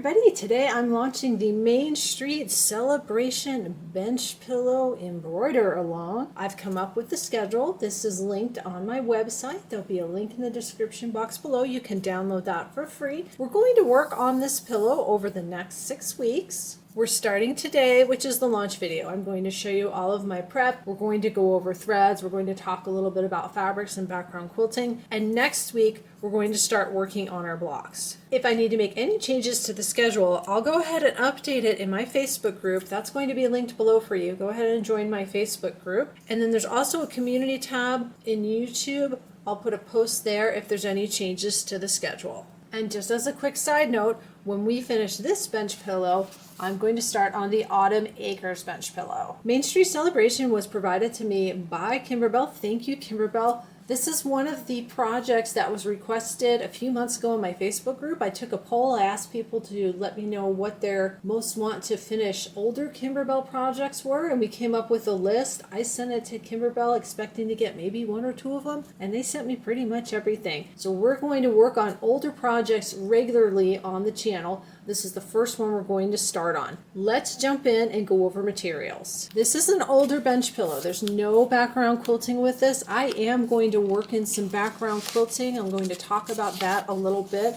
everybody, today I'm launching the Main Street Celebration Bench Pillow Embroider Along. I've come up with the schedule. This is linked on my website. There'll be a link in the description box below. You can download that for free. We're going to work on this pillow over the next 6 weeks. We're starting today, which is the launch video. I'm going to show you all of my prep. We're going to go over threads. We're going to talk a little bit about fabrics and background quilting. And next week, we're going to start working on our blocks. If I need to make any changes to the schedule, I'll go ahead and update it in my Facebook group. That's going to be linked below for you. Go ahead and join my Facebook group. And then there's also a community tab in YouTube. I'll put a post there if there's any changes to the schedule. And just as a quick side note, when we finish this bench pillow, I'm going to start on the Autumn Acres bench pillow. Main Street Celebration was provided to me by Kimberbell. Thank you, Kimberbell. This is one of the projects that was requested a few months ago in my Facebook group. I took a poll. I asked people to let me know what their most want to finish older Kimberbell projects were, and we came up with a list. I sent it to Kimberbell expecting to get maybe 1 or 2 of them, and they sent me pretty much everything. So we're going to work on older projects regularly on the channel. This is the first one we're going to start on. Let's jump in and go over materials. This is an older bench pillow. There's no background quilting with this. I am going to work in some background quilting. I'm going to talk about that a little bit.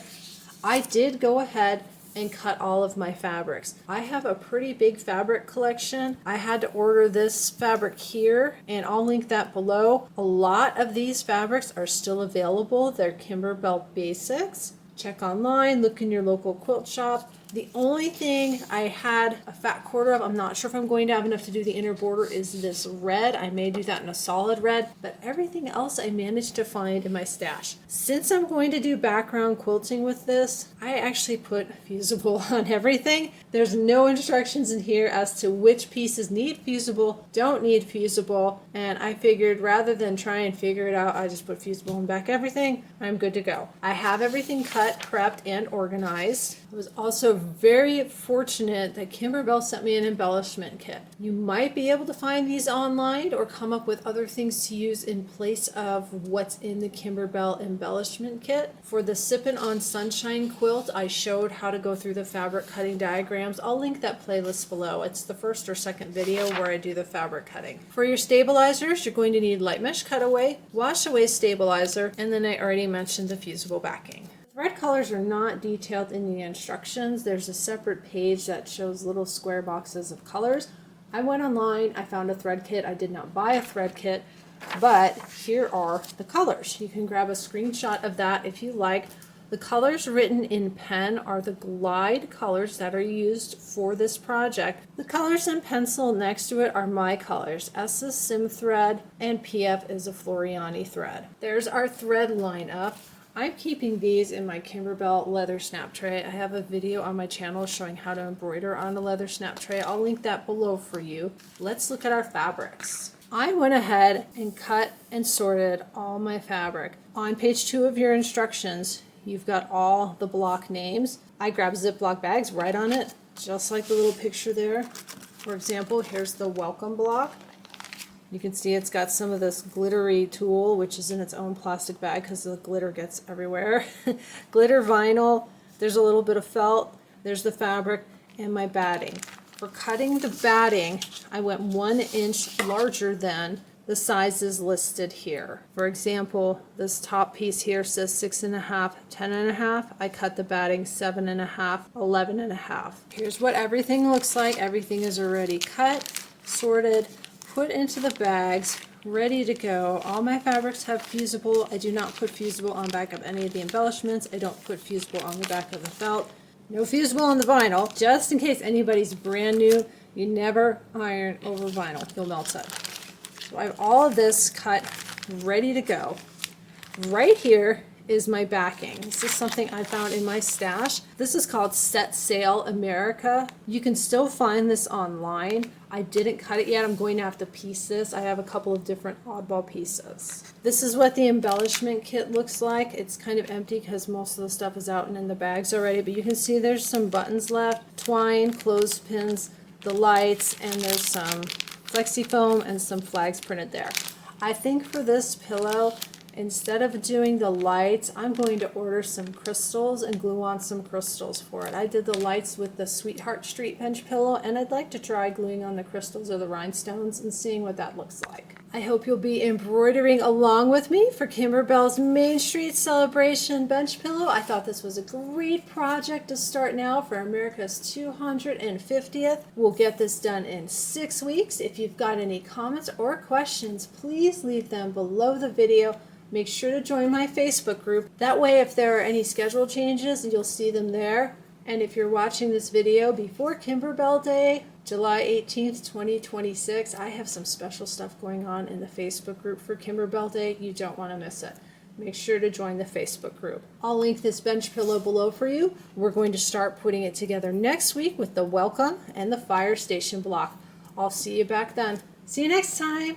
I did go ahead and cut all of my fabrics. I have a pretty big fabric collection. I had to order this fabric here, and I'll link that below. A lot of these fabrics are still available. They're Kimberbell Basics. Check online, look in your local quilt shop. The only thing I had a fat quarter of, I'm not sure if I'm going to have enough to do the inner border, is this red. I may do that in a solid red, but everything else I managed to find in my stash. Since I'm going to do background quilting with this, I actually put fusible on everything. There's no instructions in here as to which pieces need fusible, don't need fusible, and I figured rather than try and figure it out, I just put fusible on back everything. I'm good to go. I have everything cut, prepped, and organized. I was also very fortunate that Kimberbell sent me an embellishment kit. You might be able to find these online or come up with other things to use in place of what's in the Kimberbell embellishment kit. For the Sippin' on Sunshine quilt, I showed how to go through the fabric cutting diagrams. I'll link that playlist below. It's the first or second video where I do the fabric cutting. For your stabilizers, you're going to need light mesh cutaway, wash away stabilizer, and then I already mentioned the fusible backing. Thread colors are not detailed in the instructions. There's a separate page that shows little square boxes of colors. I went online, I found a thread kit. I did not buy a thread kit, but here are the colors. You can grab a screenshot of that if you like. The colors written in pen are the glide colors that are used for this project. The colors in pencil next to it are my colors. S is Sim thread and PF is a Floriani thread. There's our thread lineup. I'm keeping these in my Kimberbell leather snap tray. I have a video on my channel showing how to embroider on a leather snap tray. I'll link that below for you. Let's look at our fabrics. I went ahead and cut and sorted all my fabric. On page 2 of your instructions, you've got all the block names. I grabbed Ziploc bags right on it, just like the little picture there. For example, here's the welcome block. You can see it's got some of this glittery tulle, which is in its own plastic bag because the glitter gets everywhere. Glitter vinyl, there's a little bit of felt, there's the fabric, and my batting. For cutting the batting, I went 1 inch larger than the sizes listed here. For example, this top piece here says 6.5, 10.5. I cut the batting 7.5, 11.5. Here's what everything looks like. Everything is already cut, sorted, put into the bags, ready to go. All my fabrics have fusible. I do not put fusible on back of any of the embellishments. I don't put fusible on the back of the felt. No fusible on the vinyl. Just in case anybody's brand new, you never iron over vinyl. You'll melt it. So I have all of this cut, ready to go. Right here is my backing. This is something I found in my stash. This is called Set Sail America. You can still find this online. I didn't cut it yet. I'm going to have to piece this. I have a couple of different oddball pieces. This is what the embellishment kit looks like. It's kind of empty because most of the stuff is out and in the bags already, but you can see there's some buttons left, twine, clothespins, the lights, and there's some flexi foam and some flags printed there. I think for this pillow, Instead of doing the lights, I'm going to order some crystals and glue on some crystals for it. I did the lights with the Sweetheart Street bench pillow, and I'd like to try gluing on the crystals or the rhinestones and seeing what that looks like. I hope you'll be embroidering along with me for Kimberbell's Main Street Celebration bench pillow. I thought this was a great project to start now for America's 250th. We'll get this done in 6 weeks. If you've got any comments or questions, please leave them below the video. Make sure to join my Facebook group. That way, if there are any schedule changes, you'll see them there. And if you're watching this video before Kimberbell Day, July 18th, 2026, I have some special stuff going on in the Facebook group for Kimberbell Day. You don't want to miss it. Make sure to join the Facebook group. I'll link this bench pillow below for you. We're going to start putting it together next week with the welcome and the fire station block. I'll see you back then. See you next time.